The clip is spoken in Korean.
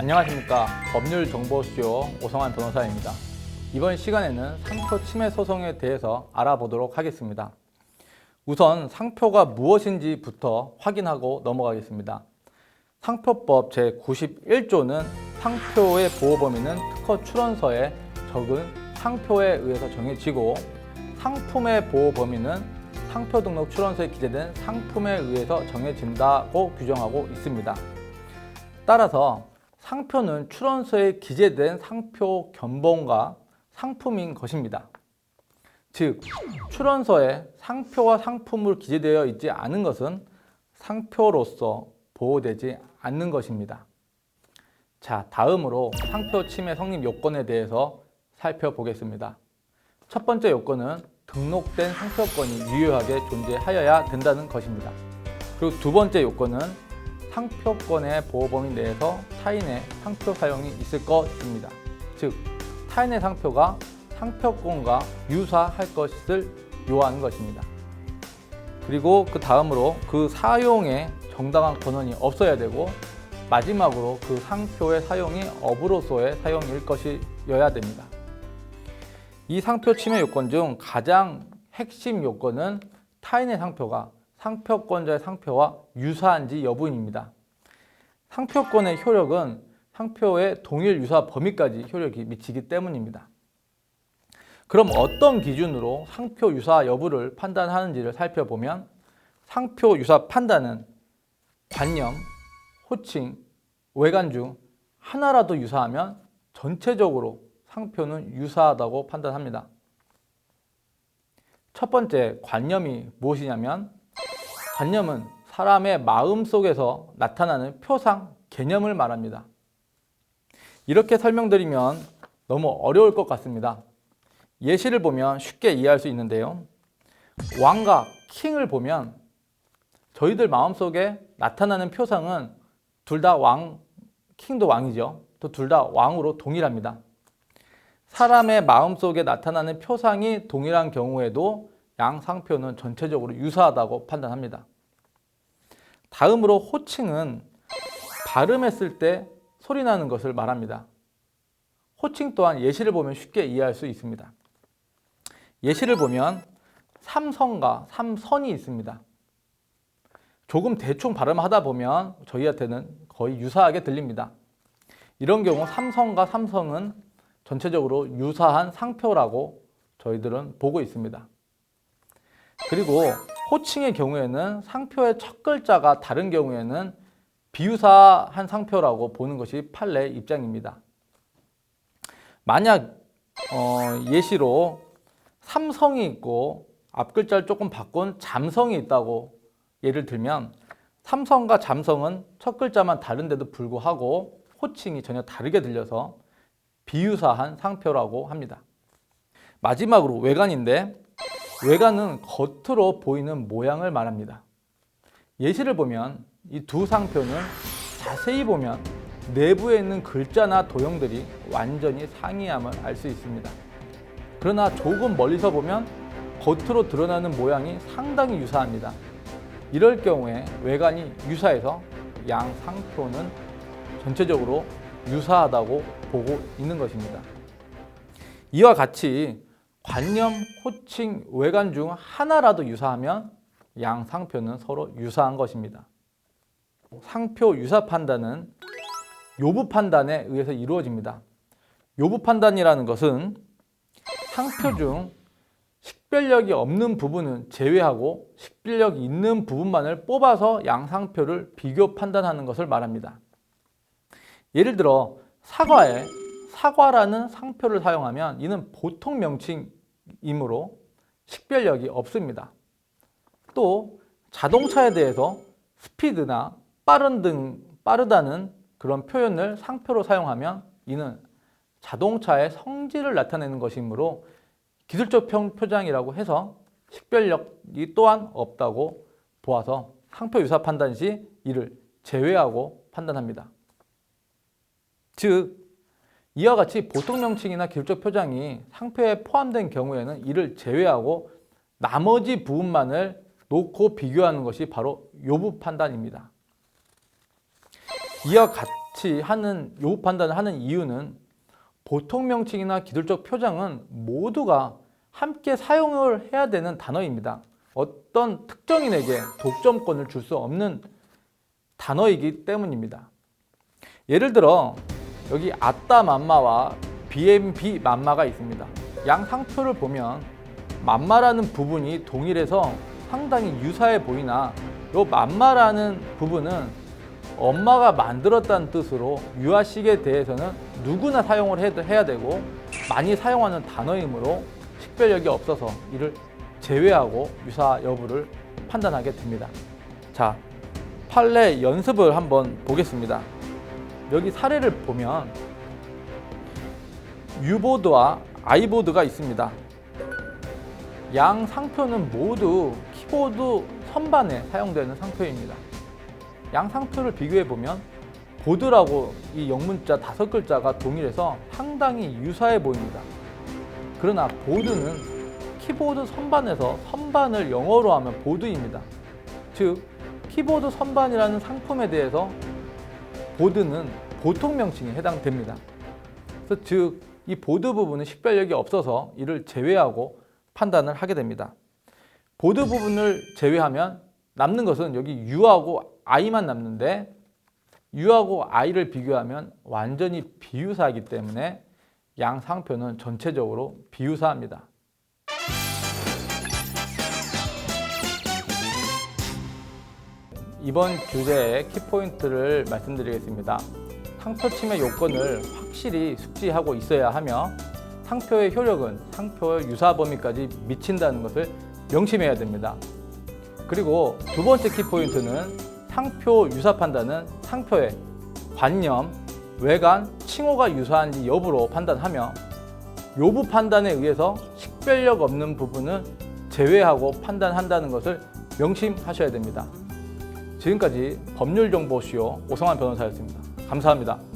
안녕하십니까. 법률정보쇼 오성환 변호사입니다. 이번 시간에는 상표 침해 소송에 대해서 알아보도록 하겠습니다. 우선 상표가 무엇인지부터 확인하고 넘어가겠습니다. 상표법 제91조는 상표의 보호 범위는 특허 출원서에 적은 상표에 의해서 정해지고, 상품의 보호 범위는 상표 등록 출원서에 기재된 상품에 의해서 정해진다고 규정하고 있습니다. 따라서 상표는 출원서에 기재된 상표 견본과 상품인 것입니다. 즉, 출원서에 상표와 상품으로 기재되어 있지 않은 것은 상표로서 보호되지 않는 것입니다. 자, 다음으로 상표 침해 성립 요건에 대해서 살펴보겠습니다. 첫 번째 요건은 등록된 상표권이 유효하게 존재하여야 된다는 것입니다. 그리고 두 번째 요건은 상표권의 보호 범위 내에서 타인의 상표 사용이 있을 것입니다. 즉, 타인의 상표가 상표권과 유사할 것을 요하는 것입니다. 그리고 그 다음으로 그 사용에 정당한 권한이 없어야 되고, 마지막으로 그 상표의 사용이 업으로서의 사용일 것이어야 됩니다. 이 상표 침해 요건 중 가장 핵심 요건은 타인의 상표가 상표권자의 상표와 유사한지 여부입니다. 상표권의 효력은 상표의 동일 유사 범위까지 효력이 미치기 때문입니다. 그럼 어떤 기준으로 상표 유사 여부를 판단하는지를 살펴보면, 상표 유사 판단은 관념, 호칭, 외관 중 하나라도 유사하면 전체적으로 상표는 유사하다고 판단합니다. 첫 번째, 관념이 무엇이냐면, 관념은 사람의 마음 속에서 나타나는 표상, 개념을 말합니다. 이렇게 설명드리면 너무 어려울 것 같습니다. 예시를 보면 쉽게 이해할 수 있는데요. 왕과 킹을 보면 저희들 마음속에 나타나는 표상은 둘 다 왕, 킹도 왕이죠. 또 둘 다 왕으로 동일합니다. 사람의 마음속에 나타나는 표상이 동일한 경우에도 양 상표는 전체적으로 유사하다고 판단합니다. 다음으로 호칭은 발음했을 때 소리 나는 것을 말합니다. 호칭 또한 예시를 보면 쉽게 이해할 수 있습니다. 예시를 보면 삼성과 삼선이 있습니다. 조금 대충 발음하다 보면 저희한테는 거의 유사하게 들립니다. 이런 경우 삼성과 삼성은 전체적으로 유사한 상표라고 저희들은 보고 있습니다. 그리고 호칭의 경우에는 상표의 첫 글자가 다른 경우에는 비유사한 상표라고 보는 것이 판례의 입장입니다. 만약 예시로 삼성이 있고 앞 글자를 조금 바꾼 잠성이 있다고 예를 들면, 삼성과 잠성은 첫 글자만 다른데도 불구하고 호칭이 전혀 다르게 들려서 비유사한 상표라고 합니다. 마지막으로 외관인데, 외관은 겉으로 보이는 모양을 말합니다. 예시를 보면 이 두 상표는 자세히 보면 내부에 있는 글자나 도형들이 완전히 상이함을 알 수 있습니다. 그러나 조금 멀리서 보면 겉으로 드러나는 모양이 상당히 유사합니다. 이럴 경우에 외관이 유사해서 양 상표는 전체적으로 유사하다고 보고 있는 것입니다. 이와 같이 관념, 호칭, 외관 중 하나라도 유사하면 양 상표는 서로 유사한 것입니다. 상표 유사 판단은 요부 판단에 의해서 이루어집니다. 요부 판단이라는 것은 상표 중 식별력이 없는 부분은 제외하고 식별력이 있는 부분만을 뽑아서 양 상표를 비교 판단하는 것을 말합니다. 예를 들어 사과에 사과라는 상표를 사용하면 이는 보통 명칭이므로 식별력이 없습니다. 또 자동차에 대해서 스피드나 빠르다는 그런 표현을 상표로 사용하면 이는 자동차의 성질을 나타내는 것이므로 기술적 표장이라고 해서 식별력이 또한 없다고 보아서 상표 유사 판단 시 이를 제외하고 판단합니다. 즉, 이와 같이 보통 명칭이나 기술적 표장이 상표에 포함된 경우에는 이를 제외하고 나머지 부분만을 놓고 비교하는 것이 바로 요부 판단입니다. 이와 하는 요구 판단을 하는 이유는 보통 명칭이나 기술적 표장은 모두가 함께 사용을 해야 되는 단어입니다. 어떤 특정인에게 독점권을 줄 수 없는 단어이기 때문입니다. 예를 들어 여기 아따 맘마와 BMB 맘마가 있습니다. 양 상표를 보면 맘마라는 부분이 동일해서 상당히 유사해 보이나 요 맘마라는 부분은 엄마가 만들었다는 뜻으로 유아식에 대해서는 누구나 사용을 해야 되고 많이 사용하는 단어이므로 식별력이 없어서 이를 제외하고 유사 여부를 판단하게 됩니다. 자, 판례 연습을 한번 보겠습니다. 여기 사례를 보면 유보드와 아이보드가 있습니다. 양 상표는 모두 키보드 선반에 사용되는 상표입니다. 양 상표를 비교해 보면 보드라고 이 영문자 5글자가 동일해서 상당히 유사해 보입니다. 그러나 보드는 키보드 선반에서 선반을 영어로 하면 보드입니다. 즉 키보드 선반이라는 상품에 대해서 보드는 보통 명칭에 해당됩니다. 그래서 즉 이 보드 부분은 식별력이 없어서 이를 제외하고 판단을 하게 됩니다. 보드 부분을 제외하면 남는 것은 여기 U하고 I만 남는데 U하고 I를 비교하면 완전히 비유사이기 때문에 양 상표는 전체적으로 비유사합니다. 이번 교재의 키포인트를 말씀드리겠습니다. 상표 침해 요건을 확실히 숙지하고 있어야 하며 상표의 효력은 상표의 유사 범위까지 미친다는 것을 명심해야 됩니다. 그리고 두 번째 키포인트는 상표 유사 판단은 상표의 관념, 외관, 칭호가 유사한지 여부로 판단하며 요부 판단에 의해서 식별력 없는 부분을 제외하고 판단한다는 것을 명심하셔야 됩니다. 지금까지 법률정보쇼 오성환 변호사였습니다. 감사합니다.